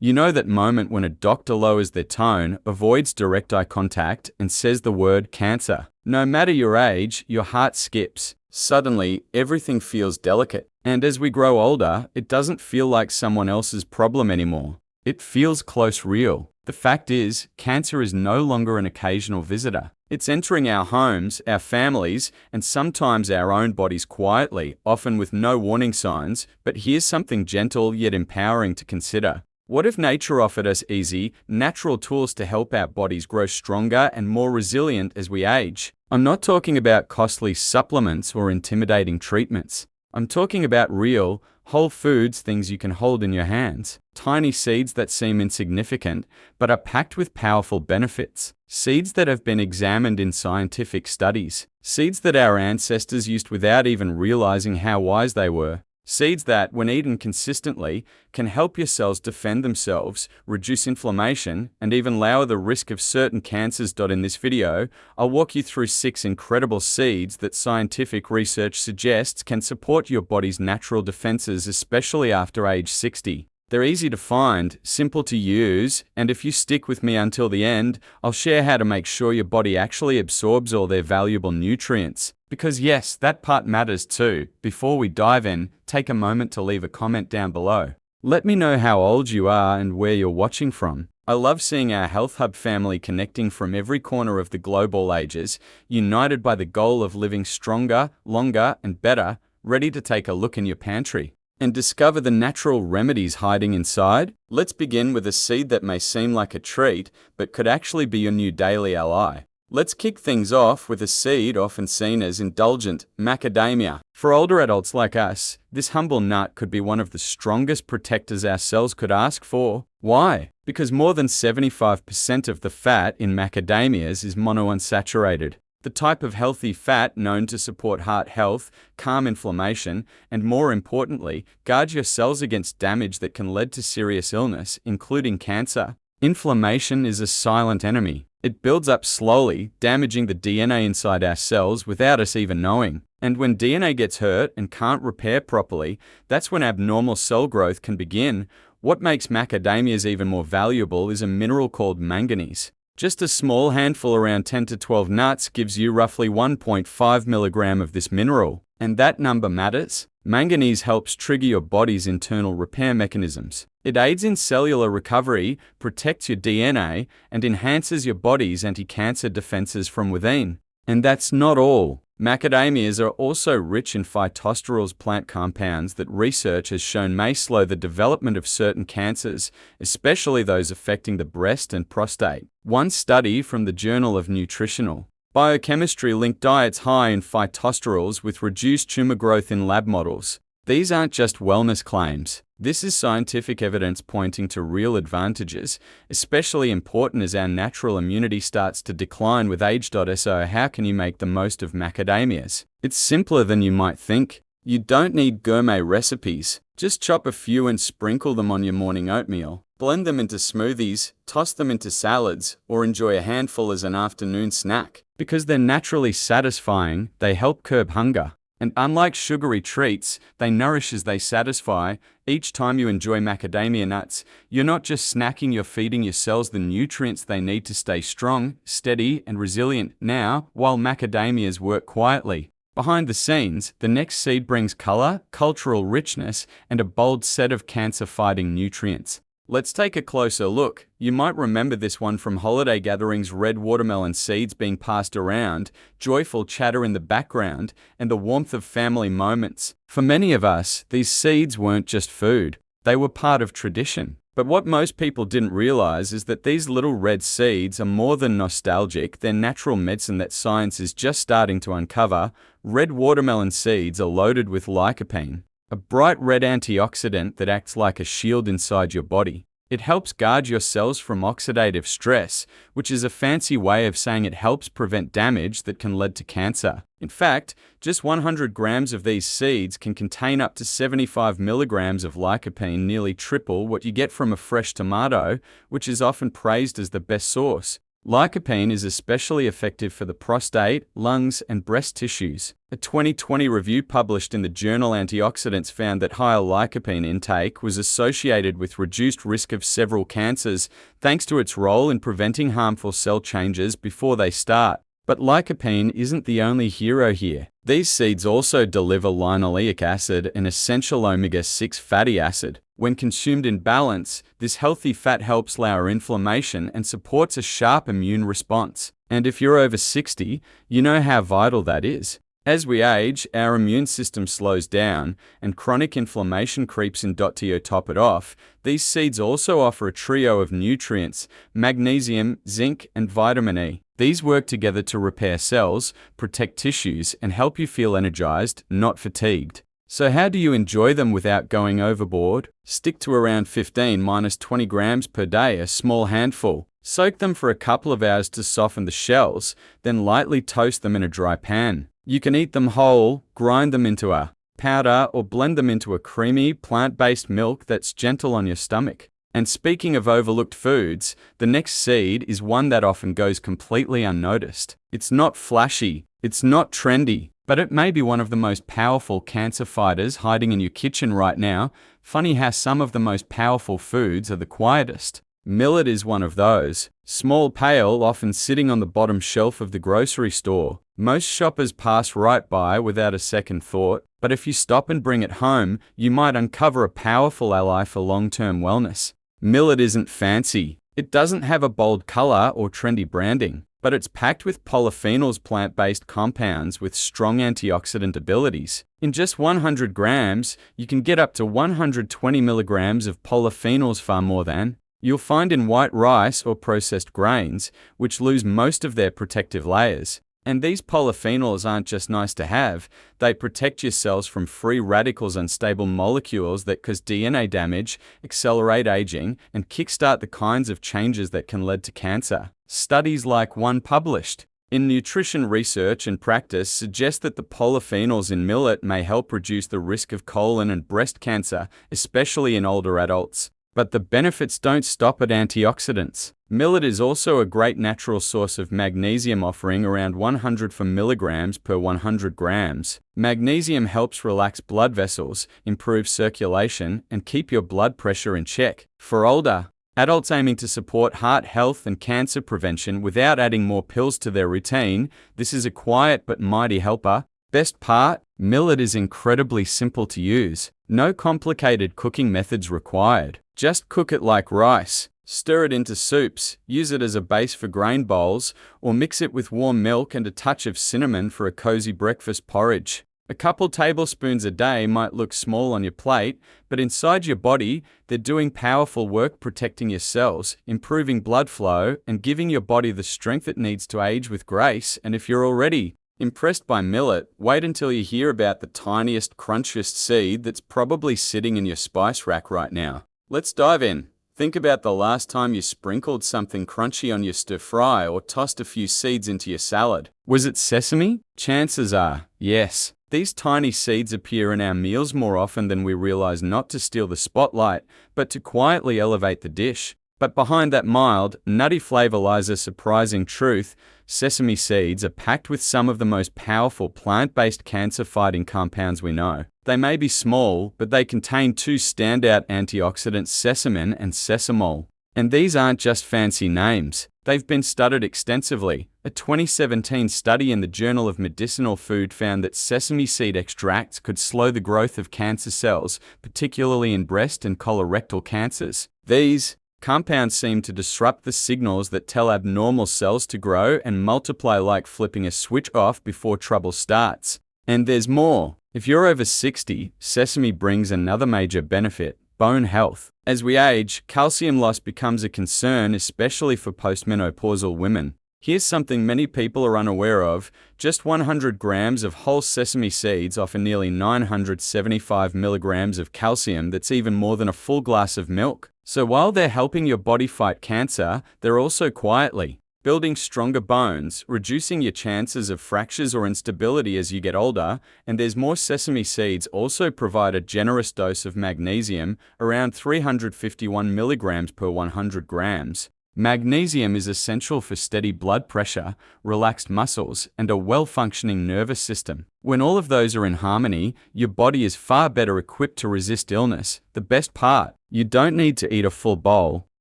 You know that moment when a doctor lowers their tone, avoids direct eye contact, and says the word cancer. No matter your age, your heart skips. Suddenly, everything feels delicate. And as we grow older, it doesn't feel like someone else's problem anymore. It feels close, real. The fact is, cancer is no longer an occasional visitor. It's entering our homes, our families, and sometimes our own bodies quietly, often with no warning signs. But here's something gentle yet empowering to consider. What if nature offered us easy, natural tools to help our bodies grow stronger and more resilient as we age? I'm not talking about costly supplements or intimidating treatments. I'm talking about real, whole foods, things you can hold in your hands. Tiny seeds that seem insignificant, but are packed with powerful benefits. Seeds that have been examined in scientific studies. Seeds that our ancestors used without even realizing how wise they were. Seeds that, when eaten consistently, can help your cells defend themselves, reduce inflammation, and even lower the risk of certain cancers. In this video, I'll walk you through 6 incredible seeds that scientific research suggests can support your body's natural defenses, especially after age 60. They're easy to find, simple to use, and if you stick with me until the end, I'll share how to make sure your body actually absorbs all their valuable nutrients. Because yes, that part matters too. Before we dive in, take a moment to leave a comment down below. Let me know how old you are and where you're watching from. I love seeing our Health Hub family connecting from every corner of the globe, all ages, united by the goal of living stronger, longer, and better, ready to take a look in your pantry and discover the natural remedies hiding inside. Let's begin with a seed that may seem like a treat, but could actually be your new daily ally. Let's kick things off with a seed often seen as indulgent, macadamia. For older adults like us, this humble nut could be one of the strongest protectors our cells could ask for. Why? Because more than 75% of the fat in macadamias is monounsaturated. The type of healthy fat known to support heart health, calm inflammation, and more importantly, guard your cells against damage that can lead to serious illness, including cancer. Inflammation is a silent enemy. It builds up slowly, damaging the DNA inside our cells without us even knowing. And when DNA gets hurt and can't repair properly, that's when abnormal cell growth can begin. What makes macadamias even more valuable is a mineral called manganese. Just a small handful, around 10 to 12 nuts, gives you roughly 1.5 milligram of this mineral. And that number matters. Manganese helps trigger your body's internal repair mechanisms. It aids in cellular recovery, protects your DNA, and enhances your body's anti-cancer defenses from within. And that's not all. Macadamias are also rich in phytosterols, plant compounds that research has shown may slow the development of certain cancers, especially those affecting the breast and prostate. One study from the Journal of Nutritional Biochemistry linked diets high in phytosterols with reduced tumor growth in lab models. These aren't just wellness claims. This is scientific evidence pointing to real advantages, especially important as our natural immunity starts to decline with age. So how can you make the most of macadamias? It's simpler than you might think. You don't need gourmet recipes. Just chop a few and sprinkle them on your morning oatmeal. Blend them into smoothies, toss them into salads, or enjoy a handful as an afternoon snack. Because they're naturally satisfying, they help curb hunger. And unlike sugary treats, they nourish as they satisfy. Each time you enjoy macadamia nuts, you're not just snacking, you're feeding your cells the nutrients they need to stay strong, steady, and resilient. Now, while macadamias work quietly behind the scenes, the next seed brings color, cultural richness, and a bold set of cancer-fighting nutrients. Let's take a closer look. You might remember this one from holiday gatherings: red watermelon seeds being passed around, joyful chatter in the background, and the warmth of family moments. For many of us, these seeds weren't just food. They were part of tradition. But what most people didn't realize is that these little red seeds are more than nostalgic. They're natural medicine that science is just starting to uncover. Red watermelon seeds are loaded with lycopene, a bright red antioxidant that acts like a shield inside your body. It helps guard your cells from oxidative stress, which is a fancy way of saying it helps prevent damage that can lead to cancer. In fact, just 100 grams of these seeds can contain up to 75 milligrams of lycopene, nearly triple what you get from a fresh tomato, which is often praised as the best source. Lycopene is especially effective for the prostate, lungs, and breast tissues. A 2020 review published in the journal Antioxidants found that higher lycopene intake was associated with reduced risk of several cancers, thanks to its role in preventing harmful cell changes before they start. But lycopene isn't the only hero here. These seeds also deliver linoleic acid, an essential omega-6 fatty acid. When consumed in balance, this healthy fat helps lower inflammation and supports a sharp immune response. And if you're over 60, you know how vital that is. As we age, our immune system slows down and chronic inflammation creeps in. To top it off, these seeds also offer a trio of nutrients: magnesium, zinc, and vitamin E. These work together to repair cells, protect tissues, and help you feel energized, not fatigued. So how do you enjoy them without going overboard? Stick to around 15–20 grams per day, a small handful. Soak them for a couple of hours to soften the shells, then lightly toast them in a dry pan. You can eat them whole, grind them into a powder, or blend them into a creamy, plant-based milk that's gentle on your stomach. And speaking of overlooked foods, the next seed is one that often goes completely unnoticed. It's not flashy, it's not trendy, but it may be one of the most powerful cancer fighters hiding in your kitchen right now. Funny how some of the most powerful foods are the quietest. Millet is one of those. Small, pale, often sitting on the bottom shelf of the grocery store. Most shoppers pass right by without a second thought, but if you stop and bring it home, you might uncover a powerful ally for long-term wellness. Millet isn't fancy. It doesn't have a bold color or trendy branding, but it's packed with polyphenols, plant-based compounds with strong antioxidant abilities. In just 100 grams, you can get up to 120 milligrams of polyphenols, far more than you'll find in white rice or processed grains, which lose most of their protective layers. And these polyphenols aren't just nice to have, they protect your cells from free radicals, unstable molecules that cause DNA damage, accelerate aging, and kickstart the kinds of changes that can lead to cancer. Studies like one published in Nutrition Research and Practice suggest that the polyphenols in millet may help reduce the risk of colon and breast cancer, especially in older adults. But the benefits don't stop at antioxidants. Millet is also a great natural source of magnesium, offering around 100 milligrams per 100 grams. Magnesium helps relax blood vessels, improve circulation, and keep your blood pressure in check. For older adults aiming to support heart health and cancer prevention without adding more pills to their routine, this is a quiet but mighty helper. Best part? Millet is incredibly simple to use. No complicated cooking methods required. Just cook it like rice. Stir it into soups, use it as a base for grain bowls, or mix it with warm milk and a touch of cinnamon for a cozy breakfast porridge. A couple tablespoons a day might look small on your plate, but inside your body, they're doing powerful work, protecting your cells, improving blood flow, and giving your body the strength it needs to age with grace. And if you're already impressed by millet, wait until you hear about the tiniest, crunchiest seed that's probably sitting in your spice rack right now. Let's dive in. Think about the last time you sprinkled something crunchy on your stir-fry or tossed a few seeds into your salad. Was it sesame? Chances are, yes. These tiny seeds appear in our meals more often than we realize, not to steal the spotlight, but to quietly elevate the dish. But behind that mild, nutty flavor lies a surprising truth. Sesame seeds are packed with some of the most powerful plant-based cancer-fighting compounds we know. They may be small, but they contain two standout antioxidants, sesame and sesamol. And these aren't just fancy names. They've been studied extensively. A 2017 study in the Journal of Medicinal Food found that sesame seed extracts could slow the growth of cancer cells, particularly in breast and colorectal cancers. These compounds seem to disrupt the signals that tell abnormal cells to grow and multiply, like flipping a switch off before trouble starts. And there's more. If you're over 60, sesame brings another major benefit: bone health. As we age, calcium loss becomes a concern, especially for postmenopausal women. Here's something many people are unaware of. Just 100 grams of whole sesame seeds offer nearly 975 milligrams of calcium. That's even more than a full glass of milk. So while they're helping your body fight cancer, they're also quietly building stronger bones, reducing your chances of fractures or instability as you get older. And there's more. Sesame seeds also provide a generous dose of magnesium, around 351 milligrams per 100 grams. Magnesium is essential for steady blood pressure, relaxed muscles, and a well-functioning nervous system. When all of those are in harmony, your body is far better equipped to resist illness. The best part, you don't need to eat a full bowl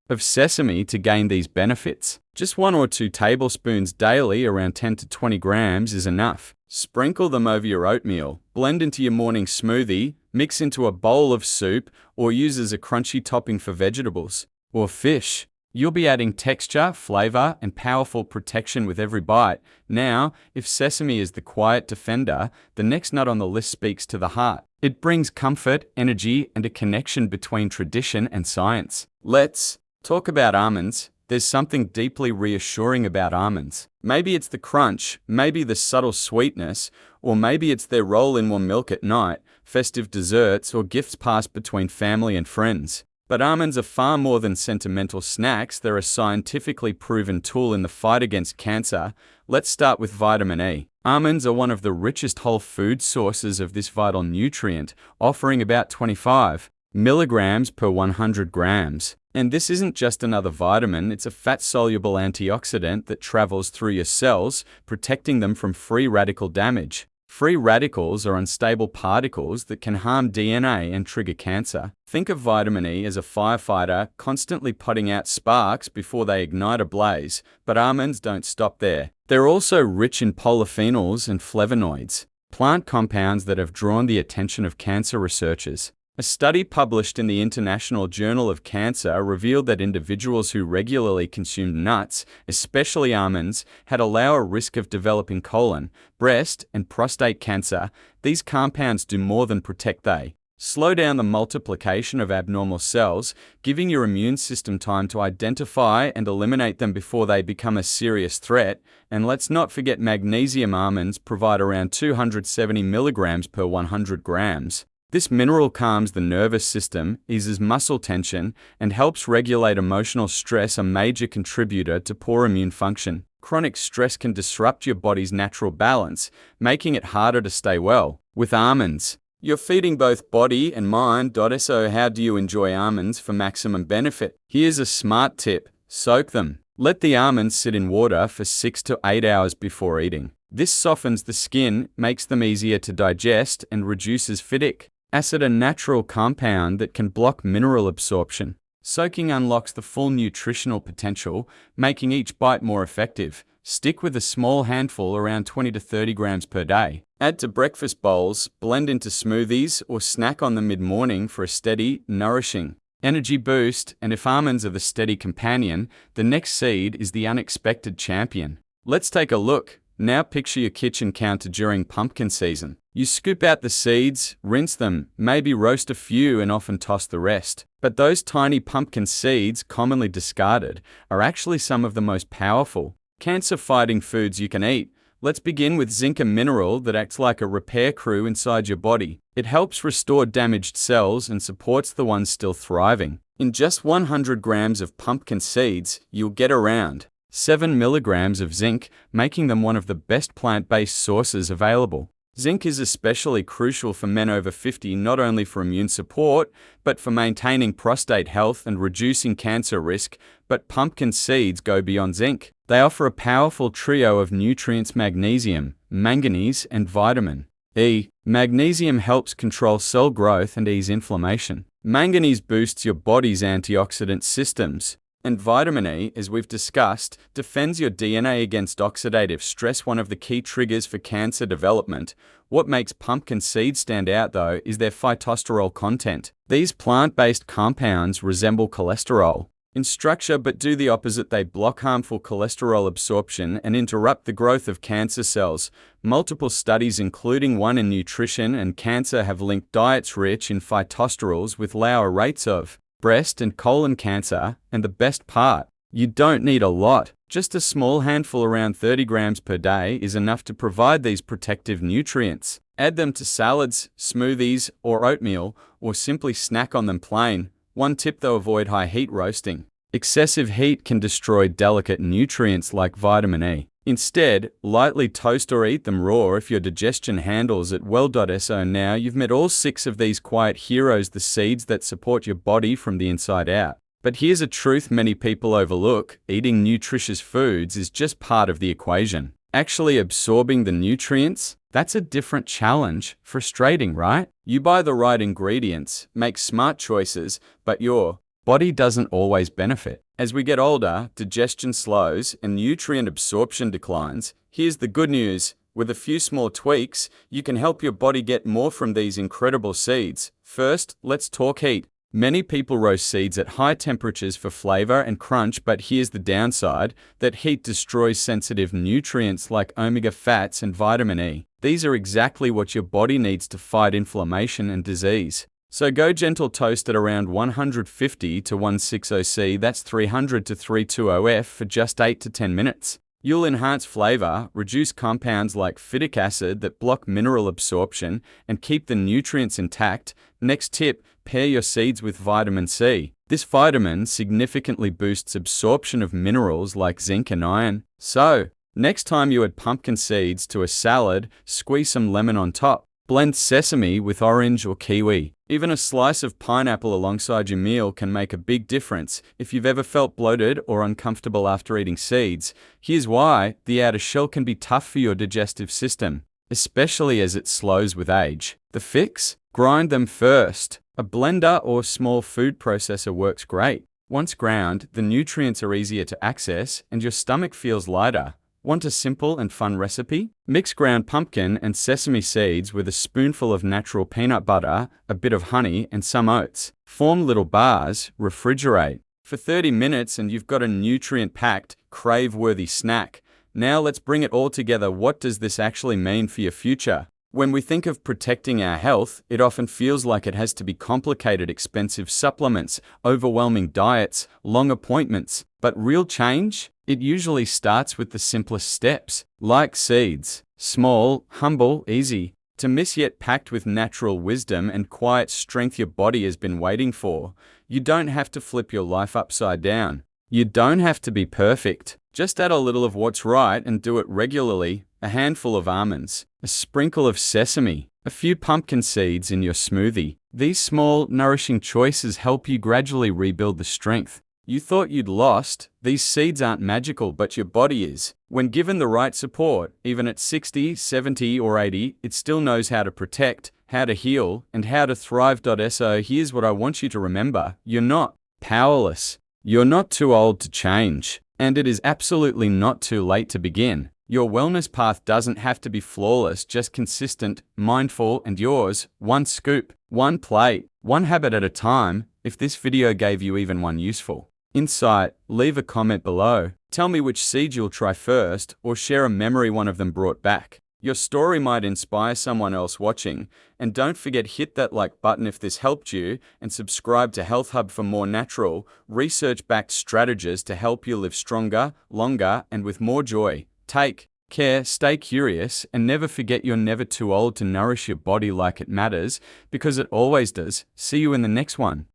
of sesame to gain these benefits. Just 1 or 2 tablespoons daily, around 10 to 20 grams, is enough. Sprinkle them over your oatmeal, blend into your morning smoothie, mix into a bowl of soup, or use as a crunchy topping for vegetables or fish. You'll be adding texture, flavor, and powerful protection with every bite. Now, if sesame is the quiet defender, the next nut on the list speaks to the heart. It brings comfort, energy, and a connection between tradition and science. Let's talk about almonds. There's something deeply reassuring about almonds. Maybe it's the crunch, maybe the subtle sweetness, or maybe it's their role in warm milk at night, festive desserts, or gifts passed between family and friends. But almonds are far more than sentimental snacks. They're a scientifically proven tool in the fight against cancer. Let's start with vitamin E. Almonds are one of the richest whole food sources of this vital nutrient, offering about 25 milligrams per 100 grams. And this isn't just another vitamin, it's a fat-soluble antioxidant that travels through your cells, protecting them from free radical damage. Free radicals are unstable particles that can harm DNA and trigger cancer. Think of vitamin E as a firefighter constantly putting out sparks before they ignite a blaze, but almonds don't stop there. They're also rich in polyphenols and flavonoids, plant compounds that have drawn the attention of cancer researchers. A study published in the International Journal of Cancer revealed that individuals who regularly consumed nuts, especially almonds, had a lower risk of developing colon, breast, and prostate cancer. These compounds do more than protect, they slow down the multiplication of abnormal cells, giving your immune system time to identify and eliminate them before they become a serious threat. And let's not forget magnesium. Almonds provide around 270 milligrams per 100 grams. This mineral calms the nervous system, eases muscle tension, and helps regulate emotional stress, a major contributor to poor immune function. Chronic stress can disrupt your body's natural balance, making it harder to stay well. With almonds, you're feeding both body and mind. So how do you enjoy almonds for maximum benefit? Here's a smart tip: soak them. Let the almonds sit in water for 6 to 8 hours before eating. This softens the skin, makes them easier to digest, and reduces phytic acid, a natural compound that can block mineral absorption. Soaking unlocks the full nutritional potential, making each bite more effective. Stick with a small handful, around 20 to 30 grams per day. Add to breakfast bowls, blend into smoothies, or snack on them mid-morning for a steady, nourishing energy boost. And if almonds are the steady companion, the next seed is the unexpected champion. Let's take a look. Now picture your kitchen counter during pumpkin season. You scoop out the seeds, rinse them, maybe roast a few, and often toss the rest. But those tiny pumpkin seeds, commonly discarded, are actually some of the most powerful cancer-fighting foods you can eat. Let's begin with zinc, a mineral that acts like a repair crew inside your body. It helps restore damaged cells and supports the ones still thriving. In just 100 grams of pumpkin seeds, you'll get around 7 milligrams of zinc, making them one of the best plant-based sources available. Zinc is especially crucial for men over 50, not only for immune support, but for maintaining prostate health and reducing cancer risk. But pumpkin seeds go beyond zinc. They offer a powerful trio of nutrients: magnesium, manganese, and vitamin E. Magnesium helps control cell growth and ease inflammation. Manganese boosts your body's antioxidant systems. And vitamin E, as we've discussed, defends your DNA against oxidative stress, one of the key triggers for cancer development. What makes pumpkin seeds stand out, though, is their phytosterol content. These plant-based compounds resemble cholesterol in structure but do the opposite. They block harmful cholesterol absorption and interrupt the growth of cancer cells. Multiple studies, including one in nutrition and cancer, have linked diets rich in phytosterols with lower rates of breast and colon cancer. And the best part, you don't need a lot. Just a small handful, around 30 grams per day, is enough to provide these protective nutrients. Add them to salads, smoothies, or oatmeal, or simply snack on them plain. One tip though: avoid high heat roasting. Excessive heat can destroy delicate nutrients like vitamin E. Instead, lightly toast or eat them raw if your digestion handles it well. So now you've met all 6 of these quiet heroes, the seeds that support your body from the inside out. But here's a truth many people overlook: eating nutritious foods is just part of the equation. Actually absorbing the nutrients, that's a different challenge. Frustrating, right? You buy the right ingredients, make smart choices, but your body doesn't always benefit. As we get older, digestion slows and nutrient absorption declines. Here's the good news: with a few small tweaks, you can help your body get more from these incredible seeds. First, let's talk heat. Many people roast seeds at high temperatures for flavor and crunch, but here's the downside: that heat destroys sensitive nutrients like omega fats and vitamin E. These are exactly what your body needs to fight inflammation and disease. So go gentle, toast at around 150 to 160 C, that's 300 to 320 F, for just 8 to 10 minutes. You'll enhance flavor, reduce compounds like phytic acid that block mineral absorption, and keep the nutrients intact. Next tip: pair your seeds with vitamin C. This vitamin significantly boosts absorption of minerals like zinc and iron. So, next time you add pumpkin seeds to a salad, squeeze some lemon on top. Blend sesame with orange or kiwi. Even a slice of pineapple alongside your meal can make a big difference. If you've ever felt bloated or uncomfortable after eating seeds, here's why: the outer shell can be tough for your digestive system, especially as it slows with age. The fix? Grind them first. A blender or small food processor works great. Once ground, the nutrients are easier to access and your stomach feels lighter. Want a simple and fun recipe? Mix ground pumpkin and sesame seeds with a spoonful of natural peanut butter, a bit of honey, and some oats. Form little bars, refrigerate for 30 minutes, and you've got a nutrient-packed, crave-worthy snack. Now let's bring it all together. What does this actually mean for your future? When we think of protecting our health, it often feels like it has to be complicated: expensive supplements, overwhelming diets, long appointments. But real change? It usually starts with the simplest steps, like seeds. Small, humble, easy to miss, yet packed with natural wisdom and quiet strength your body has been waiting for. You don't have to flip your life upside down. You don't have to be perfect. Just add a little of what's right and do it regularly. A handful of almonds, a sprinkle of sesame, a few pumpkin seeds in your smoothie. These small, nourishing choices help you gradually rebuild the strength you thought you'd lost. These seeds aren't magical, but your body is. When given the right support, even at 60, 70, or 80, it still knows how to protect, how to heal, and how to thrive. So here's what I want you to remember: you're not powerless. You're not too old to change. And it is absolutely not too late to begin. Your wellness path doesn't have to be flawless, just consistent, mindful, and yours. One scoop, one plate, one habit at a time. If this video gave you even one useful insight, leave a comment below. Tell me which seed you'll try first, or share a memory one of them brought back. Your story might inspire someone else watching. And don't forget, hit that like button if this helped you, and subscribe to Health Hub for more natural, research-backed strategies to help you live stronger, longer, and with more joy. Take care, stay curious, and never forget you're never too old to nourish your body like it matters, because it always does. See you in the next one.